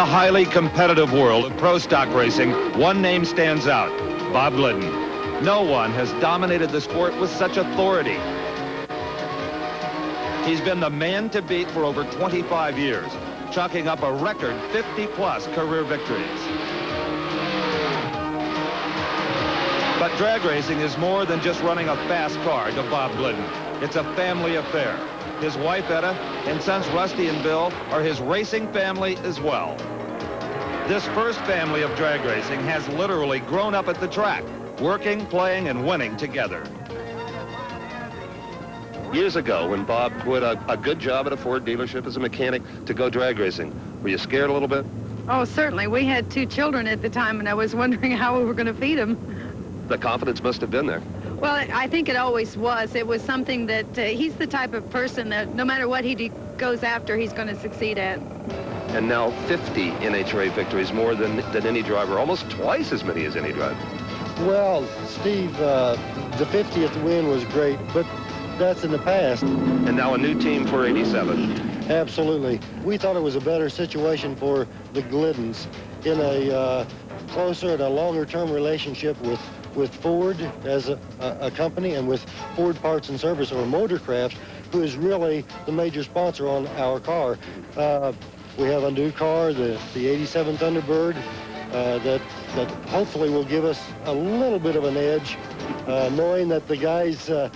A highly competitive world of pro stock racing, one name stands out, Bob Glidden. No one has dominated the sport with such authority. He's been the man to beat for over 25 years, chalking up a record 50-plus career victories. But drag racing is more than just running a fast car to Bob Glidden. It's a family affair. His wife, Etta, and sons Rusty and Bill are his racing family as well. This first family of drag racing has literally grown up at the track, working, playing, and winning together. Years ago, when Bob quit a good job at a Ford dealership as a mechanic to go drag racing, were you scared a little bit? Oh, certainly. We had 2 children at the time, and I was wondering how we were going to feed them. The confidence must have been there. Well, I think it always was. It was something that he's the type of person that no matter what he goes after, he's going to succeed at. And now 50 NHRA victories, more than any driver, almost twice as many as any driver. Well, Steve, the 50th win was great, but that's in the past. And now a new team for 87. Absolutely. We thought it was a better situation for the Gliddens in a closer and a longer-term relationship with Ford as a company and with Ford Parts and Service, or Motorcraft, who is really the major sponsor on our car. We have a new car, the 87 Thunderbird, that hopefully will give us a little bit of an edge, knowing that the guys, the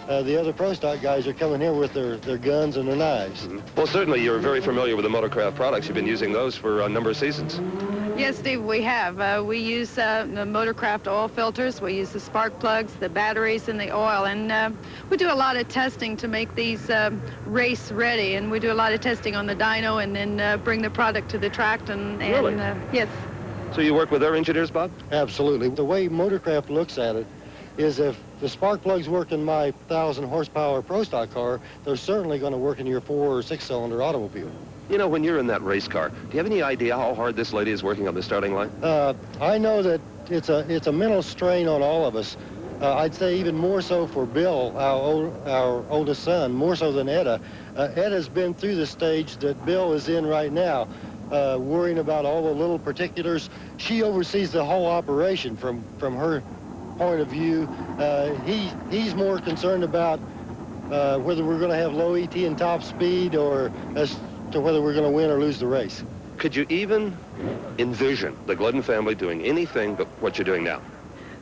other pro stock guys, are coming here with their guns and their knives. Well, certainly you're very familiar with the Motorcraft products. You've been using those for a number of seasons. Yes, Steve, we have. We use the Motorcraft oil filters. We use the spark plugs, the batteries, and the oil. And we do a lot of testing to make these race ready. And we do a lot of testing on the dyno and then bring the product to the track. Really? Yes. So you work with their engineers, Bob? Absolutely. The way Motorcraft looks at it is if the spark plugs work in my 1,000 horsepower pro stock car, they're certainly going to work in your 4 or 6 cylinder automobile. You know, when you're in that race car, do you have any idea how hard this lady is working on the starting line? I know that it's a mental strain on all of us. I'd say even more so for Bill, our oldest son, more so than Etta. Etta's been through the stage that Bill is in right now, worrying about all the little particulars. She oversees the whole operation from her point of view. He's more concerned about whether we're going to have low ET and top speed, or as to whether we're going to win or lose the race. Could you even envision the Glidden family doing anything but what you're doing now?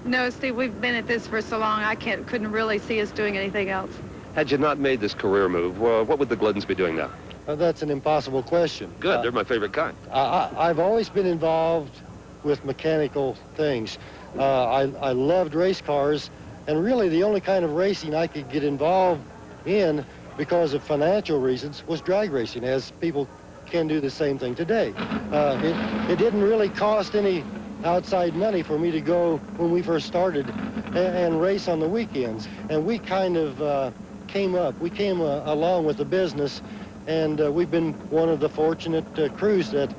No, Steve, we've been at this for so long, I couldn't really see us doing anything else. Had you not made this career move, what would the Gliddens be doing now? That's an impossible question. Good, they're my favorite kind. I've always been involved with mechanical things. I loved race cars, and really the only kind of racing I could get involved in because of financial reasons was drag racing, as people can do the same thing today. It didn't really cost any outside money for me to go when we first started and race on the weekends. And we kind of came along with the business, and we've been one of the fortunate crews that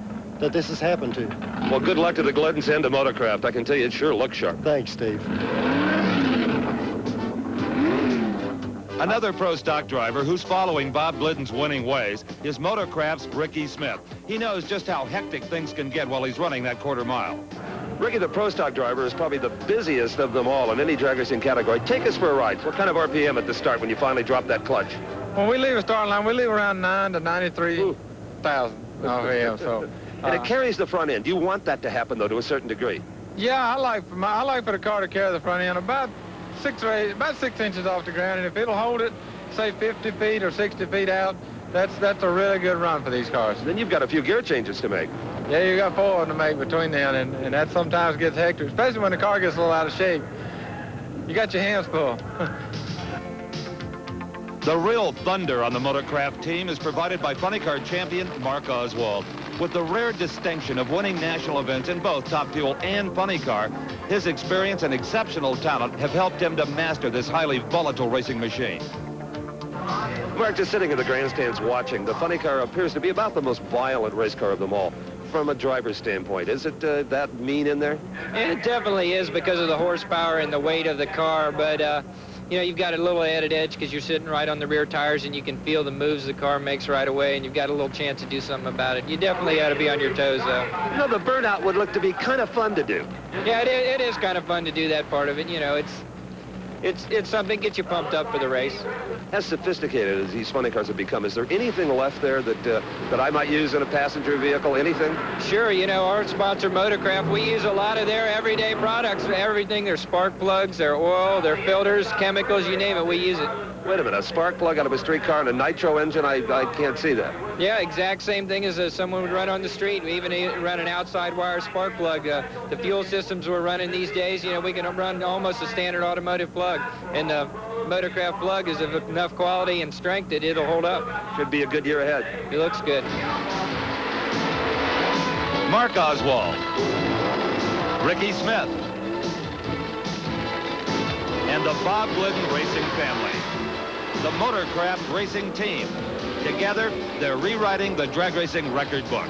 this has happened to. Well, good luck to the Gliddens and to Motorcraft. I can tell you it sure looks sharp. Thanks, Steve. Another pro stock driver who's following Bob Glidden's winning ways is Motorcraft's Rickie Smith. He knows just how hectic things can get while he's running that quarter mile. Rickie, the pro stock driver, is probably the busiest of them all in any drag racing category. Take us for a ride. What kind of RPM at the start when you finally drop that clutch? When we leave a starting line, we leave around 9 to 93,000 RPM. So, and it carries the front end. Do you want that to happen, though, to a certain degree? Yeah, I like for the car to carry the front end about 6 inches off the ground, and if it'll hold it, say 50 feet or 60 feet out, that's a really good run for these cars. Then you've got a few gear changes to make. Yeah, you got 4 of them to make between them, and that sometimes gets hectic, especially when the car gets a little out of shape. You got your hands full. The real thunder on the Motorcraft team is provided by funny car champion Mark Oswald. With the rare distinction of winning national events in both Top Fuel and funny car, his experience and exceptional talent have helped him to master this highly volatile racing machine. Mark, just sitting in the grandstands watching, the funny car appears to be about the most violent race car of them all. From a driver's standpoint, is it that mean in there? It definitely is because of the horsepower and the weight of the car, but you know, you've got a little added edge because you're sitting right on the rear tires and you can feel the moves the car makes right away, and you've got a little chance to do something about it. You definitely got to be on your toes, though. You know, the burnout would look to be kind of fun to do. Yeah, it is kind of fun to do that part of it. You know, it's something that gets you pumped up for the race. As sophisticated as these funny cars have become, is there anything left there that I might use in a passenger vehicle? Anything? Sure, you know, our sponsor Motorcraft, we use a lot of their everyday products, everything, their spark plugs, their oil, their filters, chemicals, you name it, we use it. Wait a minute, a spark plug out of a street car and a nitro engine? I can't see that. Yeah, exact same thing as someone would run on the street. We even run an outside wire spark plug. The fuel systems we're running these days, you know, we can run almost a standard automotive plug. And the Motorcraft plug is of enough quality and strength that it'll hold up. Should be a good year ahead. It looks good. Mark Oswald, Rickie Smith, and the Bob Glidden racing family. The Motorcraft racing team. Together, they're rewriting the drag racing record books.